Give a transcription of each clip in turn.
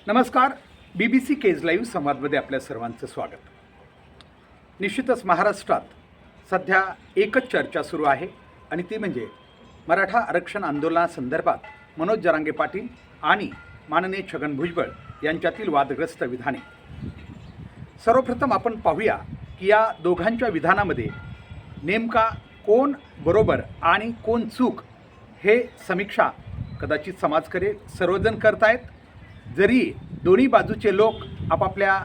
नमस्कार. BBC Kaij live संवादमध्ये आपल्या सर्वांचं स्वागत. निश्चितच महाराष्ट्रात सध्या एकच चर्चा सुरू आहे आणि ती म्हणजे मराठा आरक्षण आंदोलनासंदर्भात मनोज जरांगे पाटील आणि माननीय छगन भुजबळ यांच्यातील वादग्रस्त विधाने. सर्वप्रथम आपण पाहूया की या दोघांच्या विधानामध्ये नेमका कोण बरोबर आणि कोण चूक हे समीक्षा कदाचित समाज करेल, सर्वजण करतायत. जरी दोन्ही बाजूचे लोक आपापल्या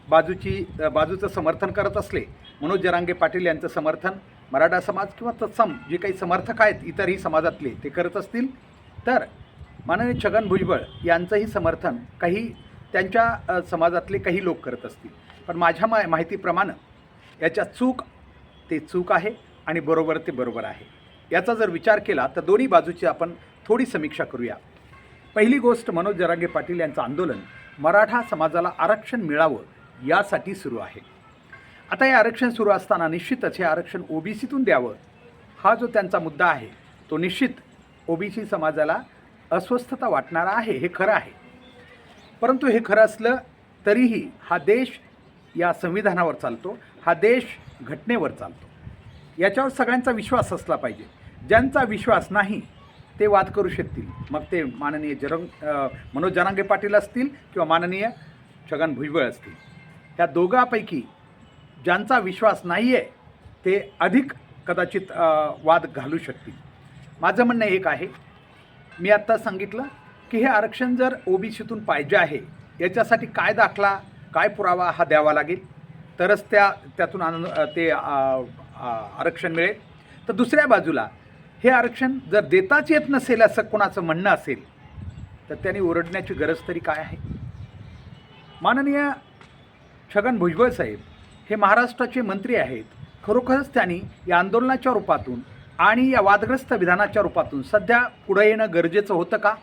बाजूचं समर्थन करत असले, मनोज जरांगे पाटील यांचं समर्थन मराठा समाज किंवा तत्सम जे काही समर्थक आहेत इतरही समाजातले ते करत असतील, तर माननीय छगन भुजबळ यांचंही समर्थन काही त्यांच्या समाजातले काही लोक करत असतील. पण माझ्या माहितीप्रमाणे याच्या चूक आहे आणि बरोबर ते बरोबर आहे. याचा जर विचार केला तर दोन्ही बाजूची आपण थोडी समीक्षा करूया. पहिली गोष्ट, मनोज जरांगे पाटील यांचं आंदोलन मराठा समाजाला आरक्षण मिळावं यासाठी सुरू आहे. आता हे आरक्षण सुरू असताना निश्चितच हे आरक्षण ओबीसीतून द्यावं हा जो त्यांचा मुद्दा आहे तो निश्चित ओबीसी समाजाला अस्वस्थता वाटणारा आहे, हे खरं आहे. परंतु हे खरं असलं तरीही हा देश या संविधानावर चालतो, हा देश घटनेवर चालतो. याच्यावर सगळ्यांचा विश्वास असला पाहिजे. ज्यांचा विश्वास नाही ते वाद करू शकतील, मग ते माननीय मनोज जरांगे पाटील असतील किंवा माननीय छगन भुजबळ असतील. या दोघांपैकी ज्यांचा विश्वास नाही आहे ते अधिक कदाचित वाद घालू शकतील. माझं म्हणणं एक आहे, मी आत्ता सांगितलं की हे आरक्षण जर ओबीसीतून पाहिजे आहे याच्यासाठी काय दाखला, काय पुरावा हा द्यावा लागेल, तरच त्यातून ते आरक्षण मिळेल. तर दुसऱ्या बाजूला हे आरक्षण जर देताच येत नसेल असं कोणाचं म्हणणं असेल तर त्यांनी ओरडण्याची गरज तरी काय आहे. माननीय छगन भुजबळ साहेब हे महाराष्ट्राचे मंत्री आहेत. खरोखरच त्यांनी या आंदोलनाच्या रूपातून आणि या वादग्रस्त विधानाच्या रूपातून सध्या पुढे येणं गरजेचं होतं का?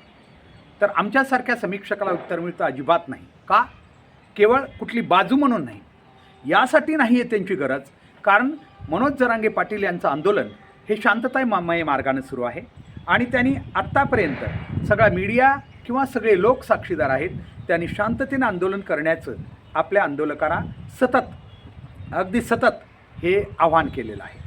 तर आमच्यासारख्या समीक्षकाला उत्तर मिळतं अजिबात नाही. का? केवळ कुठली बाजू म्हणून नाही, यासाठी नाही आहे त्यांची गरज, कारण मनोज जरांगे पाटील यांचं आंदोलन हे शांततामय मार्गाने सुरू आहे आणि त्यांनी आत्तापर्यंत सगळा मीडिया किंवा सगळे लोक साक्षीदार आहेत, त्यांनी शांततेनं आंदोलन करण्याचं आपल्या आंदोलकांना अगदी सतत हे आव्हान केलेलं आहे.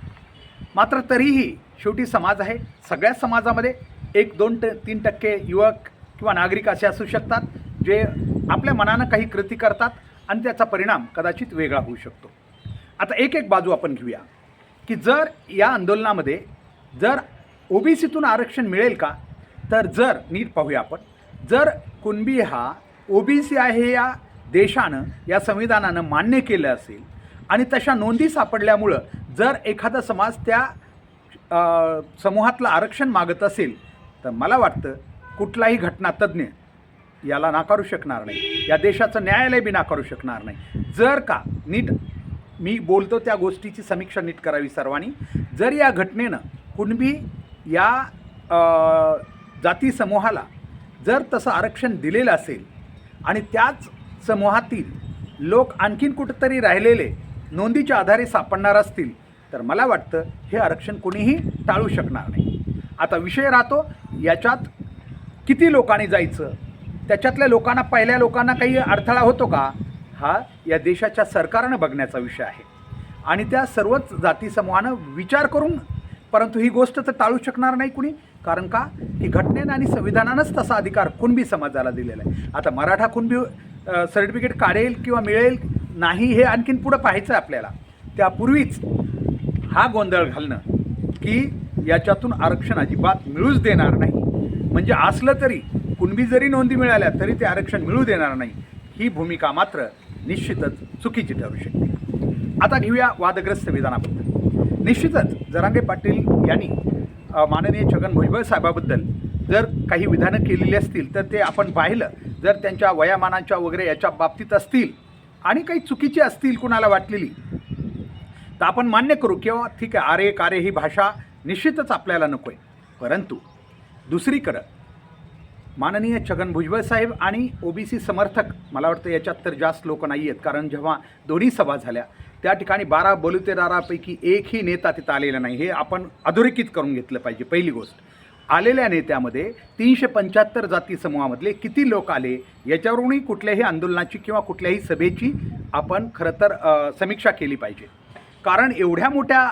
मात्र तरीही शेवटी समाज आहे. सगळ्या समाजामध्ये 1, 2, 3% युवक किंवा नागरिक असे असू शकतात जे आपल्या मनानं काही कृती करतात आणि त्याचा परिणाम कदाचित वेगळा होऊ शकतो. आता एक बाजू आपण घेऊया की जर या आंदोलनामध्ये जर ओबीसीतून आरक्षण मिळेल का, तर जर नीट पाहूया आपण, जर कुणबी हा ओबीसी आहे या देशानं या संविधानानं मान्य केलं असेल आणि तशा नोंदी सापडल्यामुळं जर एखादा समाज त्या समूहातलं आरक्षण मागत असेल तर मला वाटतं कुठलाही घटनातज्ञ याला नाकारू शकणार नाही, या देशाचं न्यायालय बी नाकारू शकणार नाही. जर का नीट मी बोलतो त्या गोष्टीची समीक्षा नीट करावी सर्वांनी. जर या घटनेनं कुणबी या जाती समूहाला जर तसं आरक्षण दिलेलं असेल आणि त्याच समूहातील लोक आणखीन कुठंतरी राहिलेले नोंदीच्या आधारे सापडणार असतील तर मला वाटतं हे आरक्षण कोणीही टाळू शकणार नाही. आता विषय राहतो याच्यात किती लोकांनी जायचं, त्याच्यातल्या लोकांना, पहिल्या लोकांना काही अडथळा होतो का, हा या देशाच्या सरकारनं बघण्याचा विषय आहे आणि त्या सर्वच जाती समूहानं विचार करून. परंतु ही गोष्ट तर टाळू शकणार नाही कुणी, कारण का की घटनेनं आणि संविधानानंच तसा अधिकार कुणबी समाजाला दिलेला आहे. आता मराठा कुणबी सर्टिफिकेट काढेल किंवा मिळेल नाही हे आणखीन पुढं पाहायचं आहे आपल्याला. त्यापूर्वीच हा गोंधळ घालणं की याच्यातून आरक्षण अजिबात मिळूच देणार नाही, म्हणजे असलं तरी कुणबी जरी नोंदी मिळाल्या तरी ते आरक्षण मिळू देणार नाही, ही भूमिका मात्र निश्चितच चुकीची ठरू शकते. आता घेऊया वादग्रस्त विधानाबद्दल. निश्चितच जरांगे पाटील यांनी माननीय छगन भुजबळ साहेबाबद्दल जर काही विधानं केलेली असतील तर ते आपण पाहिलं, जर त्यांच्या वयामानाच्या वगैरे याच्या बाबतीत असतील आणि काही चुकीची असतील कुणाला वाटलेली तर आपण मान्य करू किंवा ठीक आहे, आरे कारे ही भाषा निश्चितच आपल्याला नको आहे. परंतु दुसरीकडं माननीय छगन भुजबळ साहेब आणि ओबीसी समर्थक, मला वाटतं याच्यात तर जास्त लोक नाही आहेत, कारण जेव्हा दोन्ही सभा झाल्या त्या ठिकाणी 12 बलुतेदारापैकी एकही नेता तिथं आलेला नाही, हे आपण अधोरेखित करून घेतलं पाहिजे पहिली गोष्ट. आलेल्या नेत्यामध्ये 375 जाती समूहामधले किती लोक आले याच्यावरूनही कुठल्याही आंदोलनाची किंवा कुठल्याही सभेची आपण खरं तर समीक्षा केली पाहिजे. कारण एवढ्या मोठ्या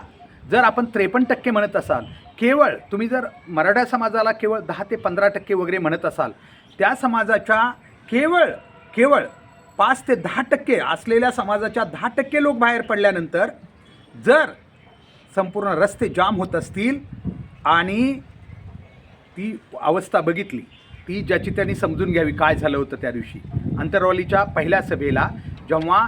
जर आपण 53% म्हणत असाल, केवळ तुम्ही जर मराठा समाजाला केवळ 10 ते 15% वगैरे म्हणत असाल, त्या समाजाच्या केवळ 5 ते 10% असलेल्या समाजाच्या 10% लोक बाहेर पडल्यानंतर जर संपूर्ण रस्ते जाम होत असतील आणि ती अवस्था बघितली, ती ज्याची त्यांनी समजून घ्यावी काय झालं होतं त्या दिवशी. अंतरवालीच्या पहिल्या सभेला जेव्हा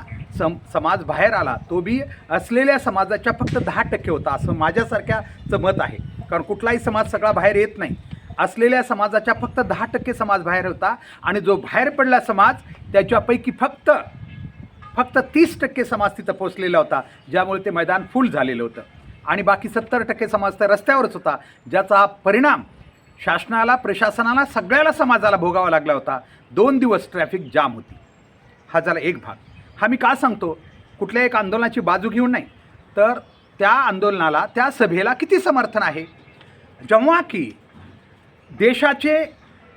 समाज बाहेर आला, तो बी असलेल्या समाजाच्या फक्त 10% होता असं माझ्यासारख्याचं मत आहे. कारण कुठलाही समाज सगळा बाहेर येत नाही. असलेल्या समाजाच्या फक्त 10% समाज बाहेर होता आणि जो बाहेर पडला समाज त्याच्यापैकी फक्त 30% समाज तिथं पोचलेला होता, ज्यामुळे ते मैदान फुल झालेलं होतं. आणि बाकी 70% समाज तर रस्त्यावरच होता, ज्याचा परिणाम शासनाला, प्रशासनाला, सगळ्याला समाजाला भोगावा लागला होता. 2 दिवस ट्रॅफिक जाम होती. हा झाला एक भाग. हा मी का सांगतो, कुठल्या एक आंदोलनाची बाजू घेऊन नाही, तर त्या आंदोलनाला, त्या सभेला किती समर्थन आहे. जेव्हा की देशाचे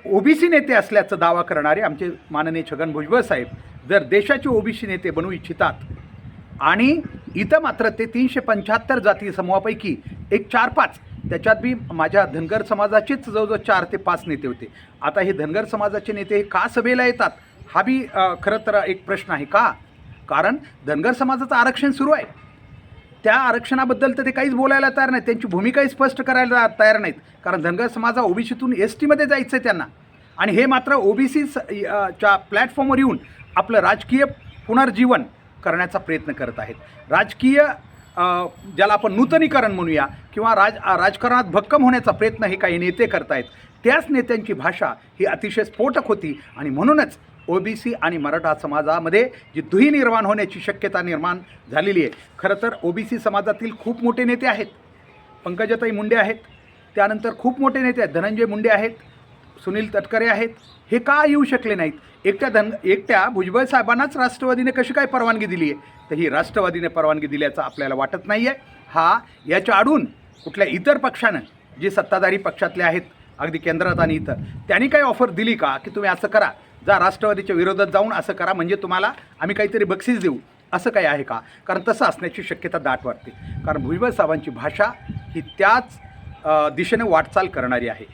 ओबीसी नेते असल्याचा दावा करणारे आमचे माननीय छगन भुजबळ साहेब जर देशाचे ओबीसी नेते बनवू इच्छितात आणि इथं मात्र ते 375 जाती समूहापैकी एक 4-5, त्याच्यात बी माझ्या धनगर समाजाचेच जवळजवळ 4 ते 5 नेते होते. आता हे धनगर समाजाचे नेते का सभेला येतात हा बी खरं तर एक प्रश्न आहे. का? कारण धनगर समाजाचं आरक्षण सुरू आहे. त्या आरक्षणाबद्दल तर ते काहीच बोलायला तयार नाहीत, त्यांची भूमिकाही स्पष्ट करायला तयार नाहीत. कारण धनगर समाज हा ओबीसीतून एसटीमध्ये जायचं आहे त्यांना, आणि हे मात्र ओबीसी च्या प्लॅटफॉर्मवर येऊन आपलं राजकीय पुनर्जीवन करण्याचा प्रयत्न करत आहेत. राजकीय ज्याला आपण नूतनीकरण म्हणूया किंवा राजकारणात भक्कम होण्याचा प्रयत्न हे काही नेते करत आहेत. त्याच नेत्यांची भाषा ही अतिशय स्फोटक होती आणि म्हणूनच ओबीसी आणि मराठा समाजामध्ये जी दुही निर्माण होण्याची शक्यता निर्माण झालेली आहे. खरं तर ओबीसी समाजातील खूप मोठे नेते आहेत. पंकजाताई मुंडे आहेत, त्यानंतर खूप मोठे नेते आहेत, धनंजय मुंडे आहेत, सुनील तटकरे आहेत. हे का येऊ शकले नाहीत? एकट्या भुजबळ साहेबांनाच राष्ट्रवादीने कशी काय परवानगी दिली आहे? तर ही राष्ट्रवादीने परवानगी दिल्याचं आपल्याला वाटत नाही आहे. याच्या आडून कुठल्या इतर पक्षानं, जे सत्ताधारी पक्षातले आहेत अगदी केंद्रात आणि इथं, त्यांनी काही ऑफर दिली का की तुम्ही असं करा, जा राष्ट्रवादीच्या विरोधात जाऊन असं करा, म्हणजे तुम्हाला आम्ही काहीतरी बक्षीस देऊ, असं काही आहे का? कारण तसं असण्याची शक्यता दाट वाटते. कारण भुजबळ साहेबांची भाषा ही त्याच दिशेने वाटचाल करणारी आहे.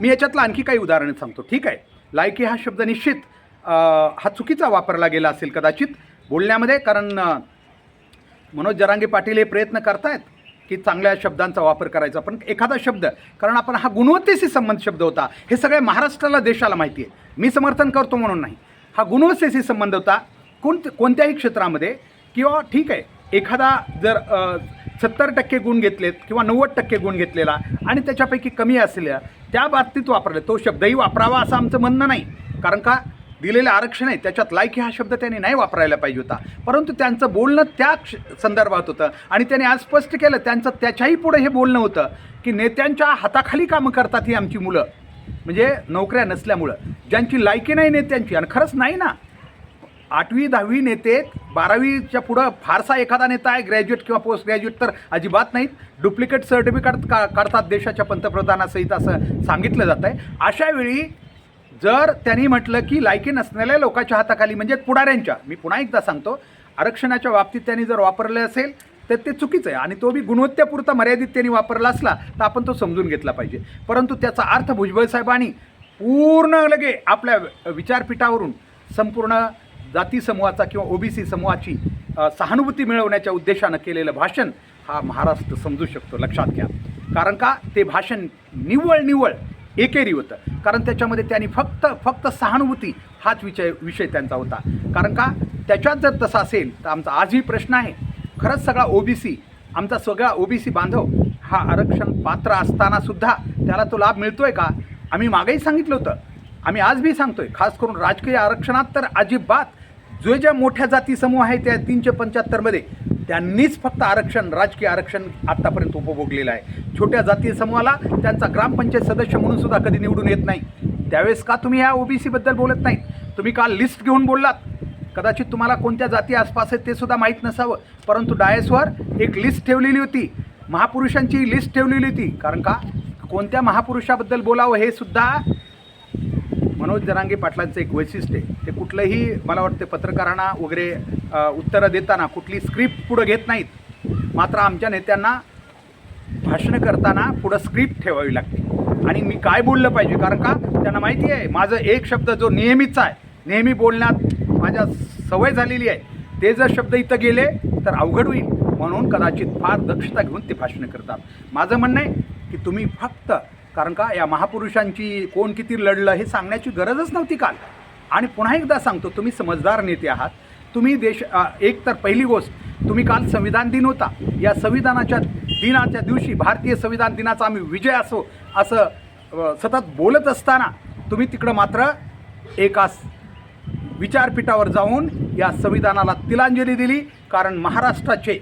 मी याच्यातलं आणखी काही उदाहरणं सांगतो. ठीक आहे, लायकी हा शब्द निश्चित हा चुकीचा वापरला गेला असेल कदाचित बोलण्यामध्ये. कारण मनोज जरांगे पाटील हे प्रयत्न करतायत की चांगल्या शब्दांचा वापर करायचा, पण एखादा शब्द, कारण आपण हा गुणवत्तेशी संबंध शब्द होता, हे सगळ्या महाराष्ट्राला, देशाला माहिती आहे. मी समर्थन करतो म्हणून नाही, हा गुणवत्तेशी संबंध होता कोणत्याही क्षेत्रामध्ये. किंवा ठीक आहे, एखादा जर 70% गुण घेतलेत किंवा 90% गुण घेतलेला आणि त्याच्यापैकी कमी असलेल्या त्या बाबतीत वापरले, तो शब्दही वापरावा असं आमचं म्हणणं नाही. कारण का दिलेलं आरक्षण आहे त्याच्यात लायकी हा शब्द त्यांनी नाही वापरायला पाहिजे होता, परंतु त्यांचं बोलणं त्या संदर्भात होतं आणि त्यांनी आज स्पष्ट केलं त्याच्याही पुढे हे बोलणं होतं की नेत्यांच्या हाताखाली कामं करतात ही आमची मुलं, म्हणजे नोकऱ्या नसल्यामुळं, ज्यांची लायकी नाही नेत्यांची. आणि खरंच नाही ना, 8वी 10वी नेते, 12वीच्या पुढं फारसा एखादा नेता आहे, ग्रॅज्युएट किंवा पोस्ट ग्रॅज्युएट तर अजिबात नाहीत. डुप्लिकेट सर्टिफिकेट काढतात देशाच्या पंतप्रधानासहित असं सांगितलं जातं आहे. अशा वेळी जर त्यांनी म्हटलं की लायकी नसलेल्या लोकांच्या हाताखाली, म्हणजे पुढाऱ्यांच्या, मी पुन्हा एकदा सांगतो, आरक्षणाच्या बाबतीत त्यांनी जर वापरलं असेल तर ते चुकीचं आहे आणि तो बी गुणवत्तेपुरता मर्यादित त्यांनी वापरला असला तर आपण तो समजून घेतला पाहिजे. परंतु त्याचा अर्थ भुजबळ साहेबांनी पूर्ण लगे आपल्या विचारपीठावरून संपूर्ण जाती समूहाचा किंवा ओबीसी समूहाची सहानुभूती मिळवण्याच्या उद्देशानं केलेलं भाषण हा महाराष्ट्र समजू शकतो, लक्षात घ्या. कारण का ते भाषण निव्वळ एकेरी होतं. कारण त्याच्यामध्ये त्यांनी फक्त सहानुभूती हाच विषय त्यांचा होता. कारण का त्याच्यात जर तसं असेल तर आमचा आजही प्रश्न आहे, खरंच सगळा ओबीसी, आमचा सगळा ओबीसी बांधव हा आरक्षण पात्र असतानासुद्धा त्याला तो लाभ मिळतो आहे का? आम्ही मागेही सांगितलं होतं, आम्ही आज बी सांगतोय, खास करून राजकीय आरक्षणात तर अजिबात. ज्या मोठ्या जाती समूह आहे त्या 375मध्ये त्यांनीच फक्त आरक्षण, राजकीय आरक्षण आत्तापर्यंत उपभोगलेलं आहे. छोट्या जातीय समूहाला त्यांचा ग्रामपंचायत सदस्य म्हणून सुद्धा कधी निवडून येत नाही. त्यावेळेस का तुम्ही या ओबीसीबद्दल बोलत नाहीत? तुम्ही काल लिस्ट घेऊन बोललात, कदाचित तुम्हाला कोणत्या जाती आसपास आहेत ते सुद्धा माहीत नसावं, परंतु डायसवर एक लिस्ट ठेवलेली होती, महापुरुषांची लिस्ट ठेवलेली होती. कारण का कोणत्या महापुरुषाबद्दल बोलावं हे सुद्धा मनोज जरांगे पाटलांचं एक वैशिष्ट्य आहे. ते कुठलंही मला वाटते पत्रकारांना वगैरे उत्तरं देताना कुठली स्क्रिप्ट पुढं घेत नाहीत. मात्र आमच्या नेत्यांना भाषणं करताना पुढं स्क्रिप्ट ठेवावी लागते आणि मी काय बोललं पाहिजे, कारण का त्यांना माहिती आहे माझं एक शब्द जो नेहमीचा आहे, नेहमी बोलण्यात माझ्या सवय झालेली आहे, ते जर शब्द इथं गेले तर अवघड होईल. म्हणून कदाचित फार दक्षता घेऊन ते भाषणं करतात. माझं म्हणणं आहे की तुम्ही फक्त, कारण का या महापुरुषांची कोण किती लढलं हे सांगण्याची गरजच नव्हती काल. आणि पुन्हा एकदा सांगतो, तुम्ही समजदार नेते आहात. तुम्ही एक तर पहिली गोष्ट, तुम्ही काल संविधान दिन होता. या संविधानाच्या दिनाच्या दिवशी, भारतीय संविधान दिनाचा आम्ही विजय असो असं सतत बोलत असताना तुम्ही तिकडं मात्र एका विचारपीठावर जाऊन या संविधानाला तिलांजली दिली. कारण महाराष्ट्राचे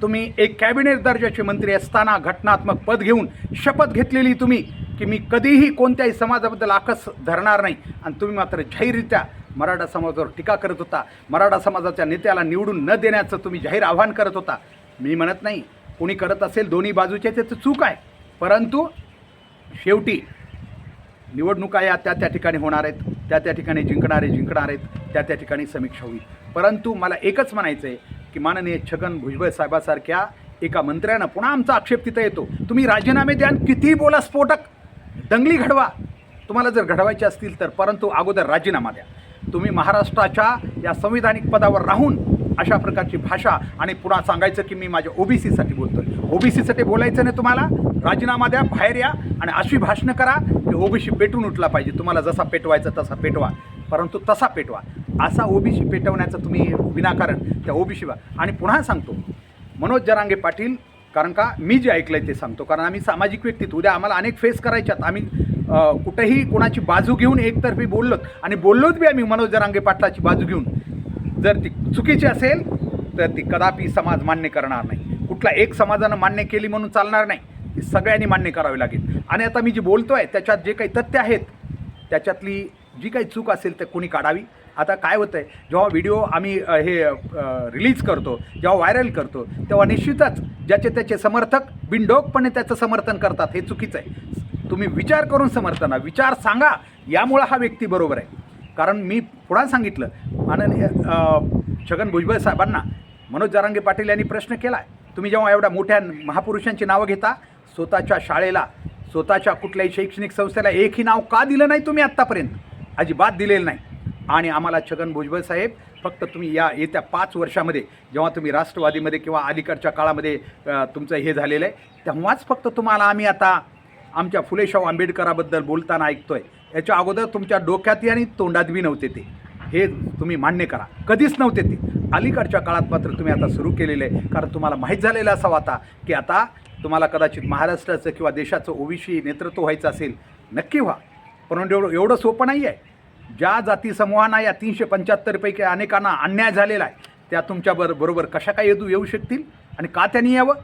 तुम्ही एक कॅबिनेट दर्जाचे मंत्री असताना घटनात्मक पद घेऊन शपथ घेतलेली तुम्ही की मी कधीही कोणत्याही समाजाबद्दल आकस धरणार नाही, आणि तुम्ही मात्र जाहीररित्या मराठा समाजावर टीका करत होता. मराठा समाजाच्या नेत्याला निवडून न देण्याचं तुम्ही जाहीर आव्हान करत होता. मी म्हणत नाही कोणी करत असेल दोन्ही बाजूचे त्याचं चूक आहे, परंतु शेवटी निवडणुका या त्या ठिकाणी होणार आहेत, त्या ठिकाणी जिंकणार आहेत, त्या ठिकाणी समीक्षा होईल. परंतु मला एकच म्हणायचं आहे की माननीय छगन भुजबळ साहेबासारख्या एका मंत्र्यानं पुन्हा आमचा आक्षेप तिथं येतो, तुम्ही राजीनामे द्या, कितीही बोला, स्फोटक दंगली घडवा, तुम्हाला जर घडवायचे असतील तर, परंतु अगोदर राजीनामा द्या. तुम्ही महाराष्ट्राच्या या संविधानिक पदावर राहून अशा प्रकारची भाषा, आणि पुन्हा सांगायचं की मी माझ्या ओबीसीसाठी बोलतोय. ओबीसीसाठी बोलायचं नाही, तुम्हाला राजीनामा द्या, बाहेर या आणि अशी भाषणं करा की ओबीसी पेटून उठला पाहिजे. तुम्हाला जसा पेटवायचा तसा पेटवा, परंतु तसा पेटवा. असा ओबीसी पेटवण्याचं तुम्ही विनाकारण त्या ओबीसीवर. आणि पुन्हा सांगतो मनोज जरांगे पाटील, कारण का मी जे ऐकलं आहे ते सांगतो, कारण आम्ही सामाजिक व्यक्तीत उद्या आम्हाला अनेक फेस करायच्यात. आम्ही कुठेही कोणाची बाजू घेऊन एकतर्फी बोललोत, आणि बोललोच बी आम्ही मनोज जरांगे पाटलाची बाजू घेऊन. जर ती चुकीची असेल तर ती कदापि समाज मान्य करणार नाही. कुठला एक समाजानं मान्य केली म्हणून चालणार नाही, ती सगळ्यांनी मान्य करावी लागेल. आणि आता मी जे बोलतो आहे त्याच्यात जे काही तथ्य आहेत, त्याच्यातली जी काही चूक असेल तर कोणी काढावी. आता काय होतं आहे, जेव्हा व्हिडिओ आम्ही हे रिलीज करतो, जेव्हा व्हायरल करतो, तेव्हा निश्चितच ज्याचे त्याचे समर्थक बिनडोकपणे त्याचं समर्थन करतात. हे चुकीचं आहे. तुम्ही विचार करून समर्थना, विचार सांगा, यामुळं हा व्यक्ती बरोबर आहे. कारण मी पुन्हा सांगितलं, माननीय छगन भुजबळ साहेबांना मनोज जरांगे पाटील यांनी प्रश्न केला आहे, तुम्ही जेव्हा एवढ्या मोठ्या महापुरुषांची नावं घेता, स्वतःच्या शाळेला, स्वतःच्या कुठल्याही शैक्षणिक संस्थेला एकही नाव का दिलं नाही तुम्ही आत्तापर्यंत? अजिबात दिलेलं नाही. आणि आम्हाला छगन भुजबळ साहेब, फक्त तुम्ही या येत्या 5 वर्षामध्ये जेव्हा तुम्ही राष्ट्रवादीमध्ये किंवा अलीकडच्या काळामध्ये तुमचं हे झालेलं आहे, तेव्हाच फक्त तुम्हाला आम्ही आता आमच्या फुले शाहू आंबेडकराबद्दल बोलताना ऐकतोय. याच्या अगोदर तुमच्या डोक्यातही आणि तोंडात बी नव्हते ते, हे तुम्ही मान्य करा, कधीच नव्हते ते. अलीकडच्या काळात मात्र तुम्ही आता सुरू केलेलं आहे, कारण तुम्हाला माहीत झालेलं असावं आता की आता तुम्हाला कदाचित महाराष्ट्राचं किंवा देशाचं ओबीसी नेतृत्व व्हायचं असेल, नक्की व्हा. परंतु एवढं सोपं नाही आहे. ज्या जाती समूहांना या 375 पैकी अनेकांना अन्याय झालेला आहे, त्या तुमच्या बरोबर कशा काय येऊ शकतील, आणि का त्यांनी यावं?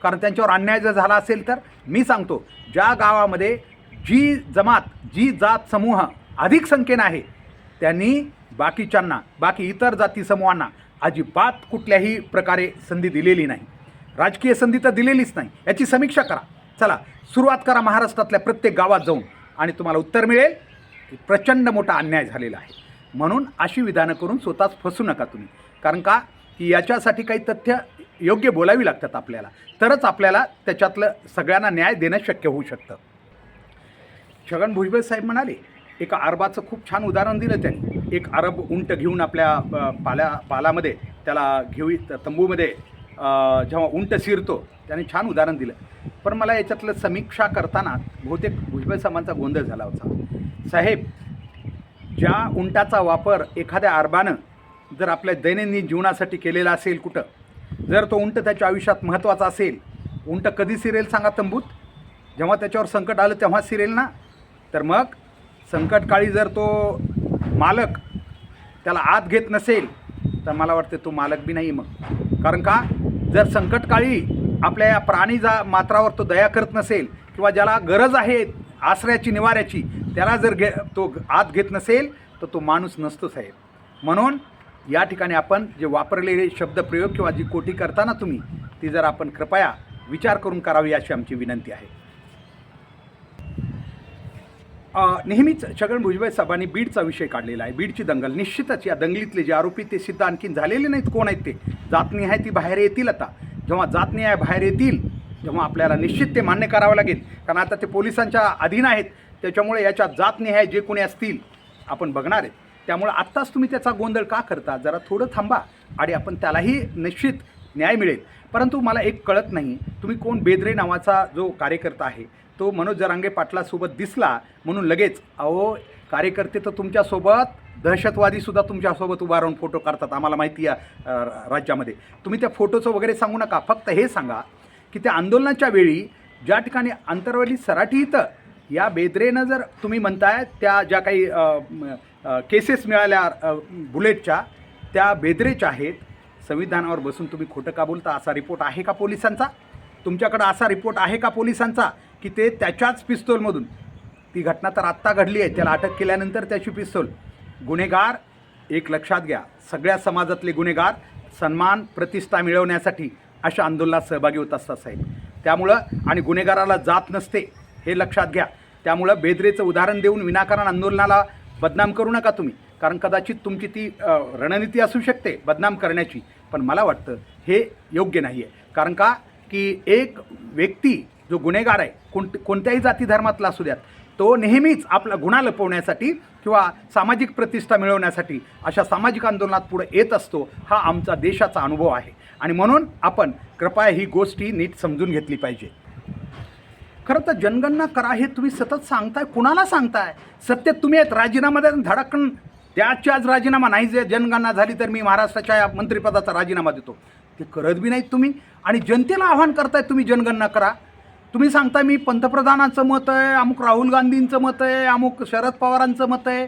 कारण त्यांच्यावर अन्याय जर झाला असेल तर मी सांगतो, ज्या गावामध्ये जी जमात, जी जात समूह अधिक संख्येनं आहे, त्यांनी बाकीच्यांना, बाकी इतर जाती समूहांना अजिबात कुठल्याही प्रकारे संधी दिलेली नाही. राजकीय संधी तर दिलेलीच नाही. याची समीक्षा करा. चला सुरुवात करा महाराष्ट्रातल्या प्रत्येक गावात जाऊन, आणि तुम्हाला उत्तर मिळेल की प्रचंड मोठा अन्याय झालेला आहे. म्हणून अशी विधानं करून स्वतःच फसू नका तुम्ही. कारण का की याच्यासाठी काही तथ्य योग्य बोलावी लागतात आपल्याला, तरच आपल्याला त्याच्यातलं सगळ्यांना न्याय देणं शक्य होऊ शकतं. छगन भुजबळ साहेब म्हणाले, एका अरबाचं खूप छान उदाहरण दिलं त्यांनी. एक अरब उंट घेऊन आपल्या पालामध्ये त्याला तंबूमध्ये जेव्हा उंट शिरतो, त्याने छान उदाहरण दिलं. पण मला याच्यातलं समीक्षा करताना बहुतेक भुजबळ साहेबांचा गोंधळ झाला होता. साहेब, ज्या उंटाचा वापर एखाद्या अरबानं जर आपल्या दैनंदिन जीवनासाठी केलेला असेल कुठं, जर तो उंट त्याच्या आयुष्यात महत्त्वाचा असेल, उंट कधी शिरेल सांगा तंबूत? जेव्हा त्याच्यावर संकट आलं तेव्हा शिरेल ना. तर मग संकटकाळी जर तो मालक त्याला आत घेत नसेल तर मला वाटते तो मालक बी नाही. मग कारण का, जर संकटकाळी आपल्या या प्राणी मात्रावर तो दया करत नसेल, किंवा ज्याला गरज आहे आश्रयाची, निवाऱ्याची, त्याला जर तो आत घेत नसेल तर तो माणूस नसतो साहेब. म्हणून या ठिकाणी आपण जे वापरलेले शब्दप्रयोग किंवा जी कोटी करताना तुम्ही ती जर आपण कृपया विचार करून करावी अशी आमची विनंती आहे. नेहमीच छगन भुजबळ साहेबांनी बीडचा विषय काढलेला आहे. बीडची दंगल निश्चितच, या दंगलीतले जे आरोपी ते सिद्ध आणखीन झालेले नाहीत. कोण आहेत ते? जातनिहाय ती बाहेर येतील. आता जेव्हा जातनिहाय बाहेर येतील तेव्हा आपल्याला निश्चित ते मान्य करावं लागेल, कारण आता ते पोलिसांच्या अधीन आहेत. त्याच्यामुळे याच्या जातनिहाय जे कोणी असतील आपण बघणार आहेत. त्यामुळे आत्ताच तुम्ही त्याचा गोंधळ का करता? जरा थोडं थांबा आणि आपण त्यालाही निश्चित न्याय मिळेल. परंतु मला एक कळत नाही, तुम्ही कोण बेदरे नावाचा जो कार्यकर्ता आहे तो मनोज जरांगे पाटलासोबत दिसला म्हणून लगेच, अहो कार्यकर्ते तर तुमच्यासोबत, दहशतवादीसुद्धा तुमच्यासोबत उभा राहून फोटो काढतात. आम्हाला माहिती आहे राज्यामध्ये. तुम्ही त्या फोटोचं वगैरे सांगू नका. फक्त हे सांगा की त्या आंदोलनाच्या वेळी ज्या ठिकाणी आंतरवली सराठी इथं या बेदरेनं, जर तुम्ही म्हणताय त्या ज्या काही केसेस मिळाल्या बुलेटच्या, त्या बेदरेच्या आहेत. संविधानावर बसून तुम्ही खोटं का बोलता? असा रिपोर्ट आहे का पोलिसांचा? तुमच्याकडं असा रिपोर्ट आहे का पोलिसांचा की ते त्याच्याच पिस्तूलमधून, ती घटना तर आत्ता घडली आहे, त्याला अटक केल्यानंतर त्याची पिस्तूल. गुन्हेगार एक लक्षात घ्या, सगळ्या समाजातले गुन्हेगार सन्मान प्रतिष्ठा मिळवण्यासाठी अशा आंदोलनात सहभागी होत असतात साहेब. त्यामुळं, आणि गुन्हेगाराला जात नसते हे लक्षात घ्या. त्यामुळं बेदरेचं उदाहरण देऊन विनाकारण आंदोलनाला बदनाम करू नका तुम्ही, कारण कदाचित तुमची ती रणनीती असू शकते बदनाम करण्याची, पण मला वाटतं हे योग्य नाही आहे. कारण का की एक व्यक्ती जो गुन्हेगार आहे, कोणत्याही जाती धर्मातला असू द्यात, तो नेहमीच आपला गुन्हा लपवण्यासाठी किंवा सामाजिक प्रतिष्ठा मिळवण्यासाठी अशा सामाजिक आंदोलनात पुढे येत असतो. हा आमचा देशाचा अनुभव आहे आणि म्हणून आपण कृपया ही गोष्टी नीट समजून घेतली पाहिजे. खरं तर जनगणना करा हे तुम्ही सतत सांगताय, कुणाला सांगताय? सत्य तुम्ही आहेत. राजीनामा धडकन त्याची आज राजीनामा नाही, जे जनगणना झाली तर मी महाराष्ट्राच्या या मंत्रिपदाचा राजीनामा देतो, ते करत बी नाहीत तुम्ही. आणि जनतेला आव्हान करताय तुम्ही जनगणना करा. तुम्ही सांगताय मी पंतप्रधानांचं मत आहे, अमुक राहुल गांधींचं मत आहे, अमुक शरद पवारांचं मत आहे,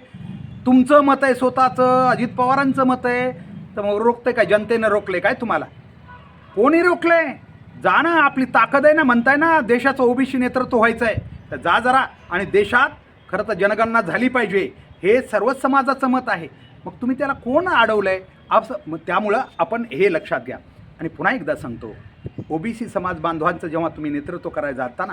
तुमचं मत आहे स्वतःचं, अजित पवारांचं मत आहे. तर मग रोखते काय? जनतेनं रोखले काय तुम्हाला? कोणी रोखले? जा ना, आपली ताकद आहे ना, म्हणताय ना देशाचं ओबीसी नेतृत्व व्हायचं आहे, तर जा जरा. आणि देशात खरं तर जनगणना झाली पाहिजे हे सर्वच समाजाचं मत आहे. मग तुम्ही त्याला कोण अडवलं आहे? मग त्यामुळं आपण हे लक्षात घ्या. आणि पुन्हा एकदा सांगतो, ओबीसी समाज बांधवांचं जेव्हा तुम्ही नेतृत्व करायला जाता ना,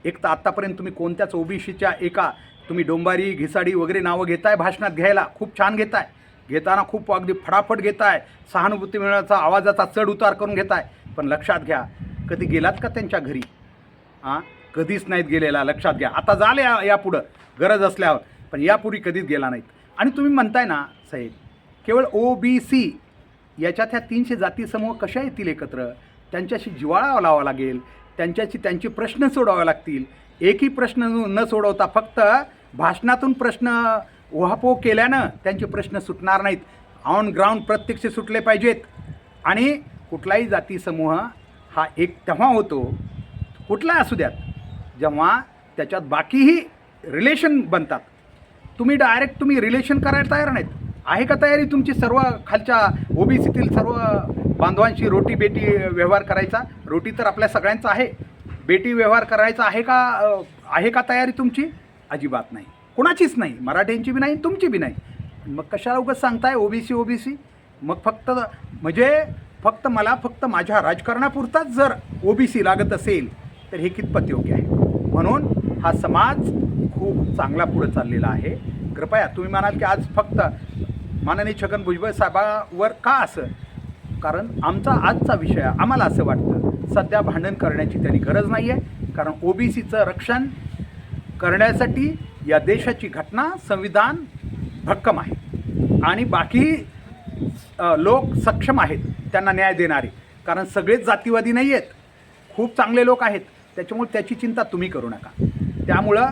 एक तर आत्तापर्यंत तुम्ही कोणत्याच ओबीसीच्या एका, तुम्ही डोंबारी घिसाडी वगैरे नावं घेताय भाषणात घ्यायला, खूप छान घेताय, घेताना खूप अगदी फटाफट घेताय, सहानुभूती मिळण्याचा आवाजाचा चढ उतार करून घेताय. पण लक्षात घ्या, कधी गेलात का त्यांच्या घरी? कधीच नाहीत गेलेला, लक्षात घ्या. आता झाले यापुढं गरज असल्यावर, पण यापूर्वी कधीच गेला नाहीत. आणि तुम्ही म्हणताय ना साहेब, केवळ ओबीसी याच्यात ह्या 300 जाती समूह कशा येतील एकत्र? त्यांच्याशी जिव्हाळा लावावा लागेल, त्यांचे प्रश्न सोडवावे लागतील. एकही प्रश्न न सोडवता फक्त भाषणातून प्रश्न उहापोह केल्यानं त्यांचे प्रश्न सुटणार नाहीत. ऑन ग्राउंड प्रत्यक्ष सुटले पाहिजेत. आणि कुठलाही जाती समूह हा एक तेव्हा होतो, कुठला असू द्यात, जेव्हा त्याच्यात बाकीही रिलेशन बनतात. तुम्ही डायरेक्ट तुम्ही रिलेशन करायला तयार नाहीत. आहे का तयारी तुमची सर्व खालच्या ओबीसीतील सर्व बांधवांशी रोटी बेटी व्यवहार करायचा? रोटी तर आपल्या सगळ्यांचा आहे, बेटी व्यवहार करायचा आहे का तयारी तुमची? अजिबात नाही, कोणाचीच नाही, मराठ्यांची बी नाही, तुमची बी नाही. मग कशाला उगाच सांगताय ओबीसी? मग फक्त मला माझ्या राजकारणापुरताच जर ओबीसी लागत असेल तर हे कितपत योग्य आहे? म्हणून हा समाज खूप चांगला पुढे चाललेला आहे. कृपया तुम्ही म्हणाल की आज फक्त माननीय छगन भुजबळ साहेबांवर का असं? कारण आमचा आजचा विषय, आम्हाला असं वाटतं सध्या भांडण करण्याची त्यांनी गरज नाही आहे. कारण ओबीसीचं रक्षण करण्यासाठी या देशाची घटना, संविधान भक्कम आहे आणि बाकी लोक सक्षम आहेत त्यांना न्याय देणारे. कारण सगळेच जातीवादी नाही आहेत, खूप चांगले लोक आहेत. त्याच्यामुळे त्याची चिंता तुम्ही करू नका. त्यामुळं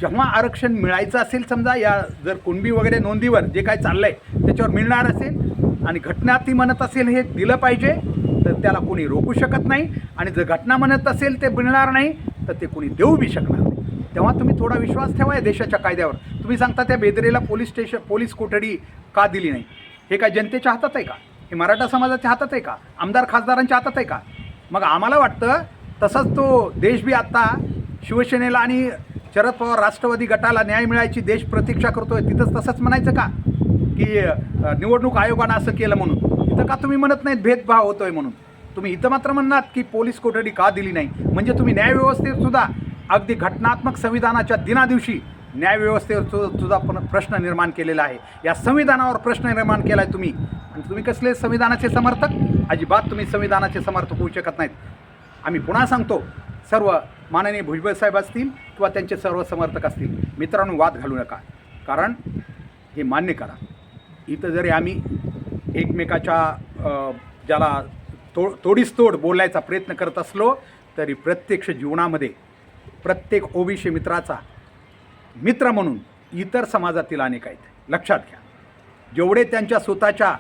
जेव्हा आरक्षण मिळायचं असेल, समजा या जर कुणबी वगैरे नोंदीवर जे काय चाललं आहे त्याच्यावर मिळणार असेल आणि घटना ती म्हणत असेल हे दिलं पाहिजे, तर त्याला कोणी रोखू शकत नाही. आणि जर घटना म्हणत असेल ते मिळणार नाही तर ते कोणी देऊ बी शकणार नाही. तेव्हा तुम्ही थोडा विश्वास ठेवा या देशाच्या कायद्यावर. तुम्ही सांगता त्या बेदरेला पोलीस कोठडी का दिली नाही? हे काय जनतेच्या हातात आहे का? हे मराठा समाजाच्या हातात आहे का? आमदार खासदारांच्या हातात आहे का? मग आम्हाला वाटतं तसंच तो देश बी आत्ता शिवसेनेला आणि शरद पवार राष्ट्रवादी गटाला न्याय मिळायची देश प्रतीक्षा करतोय. तिथंच तसंच म्हणायचं का की निवडणूक आयोगानं असं केलं म्हणून? इथं का तुम्ही म्हणत नाहीत भेदभाव होतोय म्हणून? तुम्ही इथं मात्र म्हणणार की पोलीस कोठडी का दिली नाही? म्हणजे तुम्ही न्यायव्यवस्थेत सुद्धा अगदी घटनात्मक संविधानाच्या दिनादिवशी न्यायव्यवस्थेवर सुद्धा पण प्रश्न निर्माण केलेला आहे. या संविधानावर प्रश्न निर्माण केला आहे तुम्ही. आणि तुम्ही कसले संविधानाचे समर्थक? अजिबात तुम्ही संविधानाचे समर्थक होऊ शकत नाहीत. आम्ही पुन्हा सांगतो, सर्व माननीय भुजबळ साहेब असतील किंवा त्यांचे सर्व समर्थक असतील, मित्रांनो वाद घालू नका. कारण हे मान्य करा, इथं जरी आम्ही एकमेकाच्या ज्याला तोडीस तोड बोलायचा प्रयत्न करत असलो तरी प्रत्यक्ष जीवनामध्ये प्रत्येक ओबीसी मित्राचा मित्र म्हणून इतर समाजातील अनेक आहेत. लक्षात घ्या, जेवढे त्यांच्या स्वतःच्या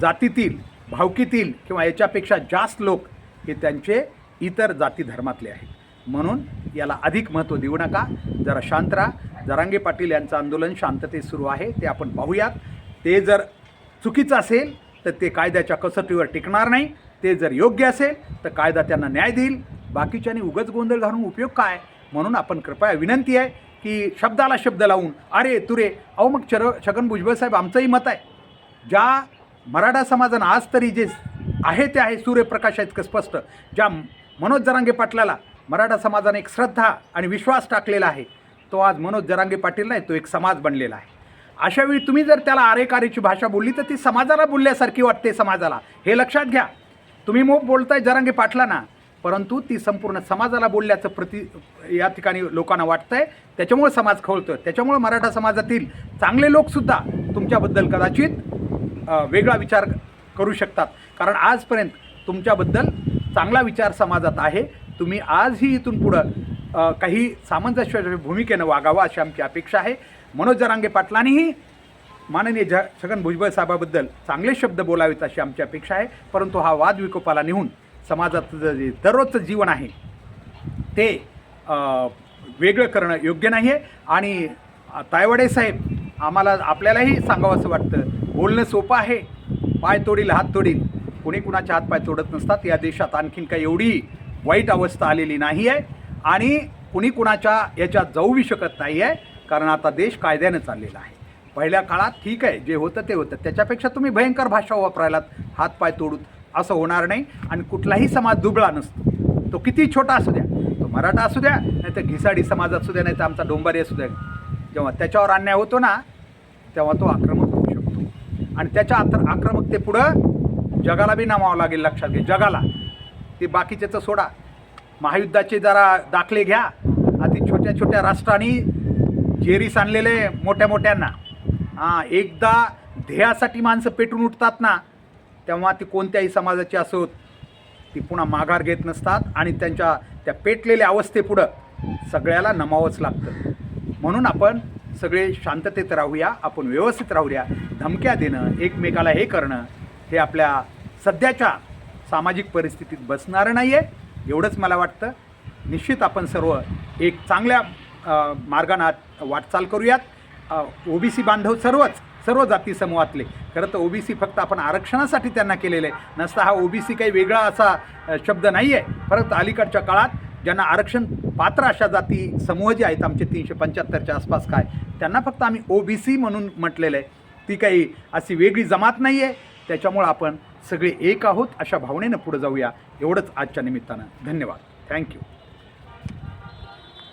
जातीतील, भावकीतील किंवा याच्यापेक्षा जास्त लोक हे त्यांचे इतर जाती धर्मातले आहेत. म्हणून याला अधिक महत्त्व देऊ नका. जरा शांत राहा. जरांगे पाटील यांचं आंदोलन शांततेत सुरू आहे, ते आपण पाहूयात. ते जर चुकीचं असेल तर ते कायद्याच्या कसोटीवर टिकणार नाही. ते जर योग्य असेल तर कायदा त्यांना न्याय देईल. बाकीच्यांनी उगाच गोंधळ घालून उपयोग काय? म्हणून आपण कृपया विनंती आहे की शब्दाला शब्द लावून अरे तुरे अहो मग छगन भुजबळ साहेब, आमचंही मत आहे, ज्या मराठा समाजानं आज तरी जे आहे ते आहे सूर्यप्रकाश इतकं स्पष्ट, ज्या मनोज जरांगे पाटलाला मराठा समाजाने एक श्रद्धा आणि विश्वास टाकलेला आहे, तो आज मनोज जरांगे पाटील नाही, तो एक समाज बनलेला आहे. अशावेळी तुम्ही जर त्याला आरेकारीची भाषा बोलली तर ती समाजाला बोलल्यासारखी वाटते. समाजाला हे लक्षात घ्या. तुम्ही मग बोलताय जरांगे पाटलांना, परंतु ती संपूर्ण समाजाला बोलल्याचं या ठिकाणी लोकांना वाटतंय. त्याच्यामुळे समाज खवळतोय. त्याच्यामुळे मराठा समाजातील चांगले लोकसुद्धा तुमच्याबद्दल कदाचित वेगळा विचार करू शकतात. कारण आजपर्यंत तुमच्याबद्दल चांगला विचार समाजात आहे. तुम्ही आजही इथून पुढं काही सामंजस्याच्या भूमिकेनं वागावं अशी आमची अपेक्षा आहे. मनोज जरांगे पाटलांनीही माननीय छगन भुजबळ साहेबाबद्दल चांगले शब्द बोलावेत अशी आमची अपेक्षा आहे. परंतु हा वाद विकोपाला नेऊन समाजाचं जे दररोजचं जीवन आहे ते वेगळं करणं योग्य नाही आहे. आणि तायवाडे साहेब, आपल्यालाही सांगावं असं वाटतं, बोलणं सोपं आहे, पाय तोडील हात तोडील. कोणी कुणाचे हात पाय तोडत नसतात. या देशात आणखीन काही एवढी वाईट अवस्था आलेली नाही आहे आणि कुणी कुणाच्या याच्यात जाऊही शकत नाही आहे. कारण आता देश कायद्यानं चाललेला आहे. पहिल्या काळात ठीक आहे, जे होतं ते होतं, त्याच्यापेक्षा तुम्ही भयंकर भाषा वापरायलात, हात पाय तोडून. असं होणार नाही. आणि कुठलाही समाज दुबळा नसतो, तो किती छोटा असू द्या, तो मराठा असू द्या, नाही तर घिसाडी समाज असू द्या, नाही तर आमचा डोंबारी असू द्या. जेव्हा त्याच्यावर अन्याय होतो ना, तेव्हा तो आक्रमक होऊ शकतो. आणि त्याच्या आक्रमकतेपुढं जगाला बी नामावं लागेल. लक्षात घ्या, जगाला. ते बाकीच्याचं सोडा, महायुद्धाचे जरा दाखले घ्या. आधी छोट्या छोट्या राष्ट्रांनी जेरीस आणलेले मोठ्या मोठ्यांना, एकदा ध्येयासाठी माणसं पेटून उठतात ना, तेव्हा ती कोणत्याही समाजाची असोत, ती पुन्हा माघार घेत नसतात. आणि त्यांच्या त्या पेटलेल्या अवस्थेपुढं सगळ्याला नमावंच लागतं. म्हणून आपण सगळे शांततेत राहूया, आपण व्यवस्थित राहूया. धमक्या देणं, एकमेकाला हे करणं, हे आपल्या सध्याच्या सामाजिक परिस्थितीत बसणारं नाही आहे, एवढंच मला वाटतं. निश्चित आपण सर्व एक चांगल्या मार्गाने वाटचाल करूयात. ओबीसी बांधव सर्व जाती समूहातले. खरं तर ओबीसी फक्त आपण आरक्षणासाठी त्यांना केलेलं आहे, नसता हा ओबीसी काही वेगळा असा शब्द नाही आहे. परंतु अलीकडच्या काळात ज्यांना आरक्षण पात्र अशा जाती समूह जे आहेत आमचे 375च्या आसपास काय, त्यांना फक्त आम्ही ओबीसी म्हणून म्हटलेलं आहे. ती काही अशी वेगळी जमात नाही आहे. त्याच्यामुळं आपण सगळे एक आहोत अशा भावनेनं पुढे जाऊया. एवढंच आजच्या निमित्तानं. धन्यवाद. थँक्यू.